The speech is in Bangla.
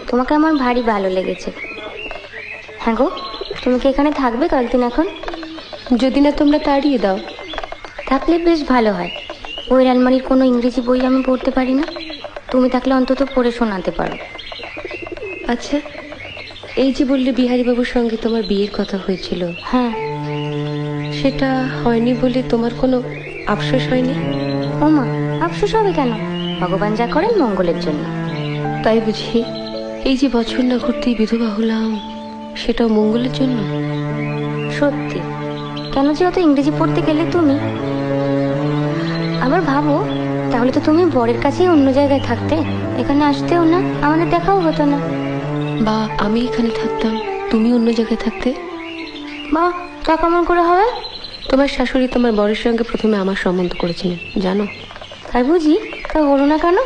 তোমাকে আমার ভারী ভালো লেগেছে। হ্যাঁ গো, তুমি কি এখানে থাকবে কয়েকদিন এখন? যদি না তোমরা তাড়িয়ে দাও। থাকলে বেশ ভালো হয়। ওই আলমারির কোনো ইংরেজি বই আমি পড়তে পারি না, তুমি থাকলে অন্তত পড়ে শোনাতে পারো। আচ্ছা, এই যে বললে বিহারীবাবুর সঙ্গে তোমার বিয়ের কথা হয়েছিল, হ্যাঁ। সেটা হয়নি বলে তোমার কোনো আফসোস হয়নি? ওমা, আফসোস হবে কেন? ভগবান যা করেন মঙ্গলের জন্য। তাই বুঝি? এই যে বছর না ঘুরতেই বিধবা হলাম, সেটাও মঙ্গলের জন্য? সত্যি। কেন যে অত ইংরেজি পড়তে গেলে তুমি? আবার ভাবো, তাহলে তো তুমি বরের কাছেই অন্য জায়গায় থাকতে, এখানে আসতেও না, আমাদের দেখাও হতো না। বা আমি এখানে থাকতাম, তুমি অন্য জায়গায় থাকতে। বা তা কেমন করে হবে? তোমার শাশুড়ি তোমার বরের সঙ্গে প্রথমে আমার সম্বন্ধ করেছিলেন, জানো? তাই বুঝি? তা হলো না কেন?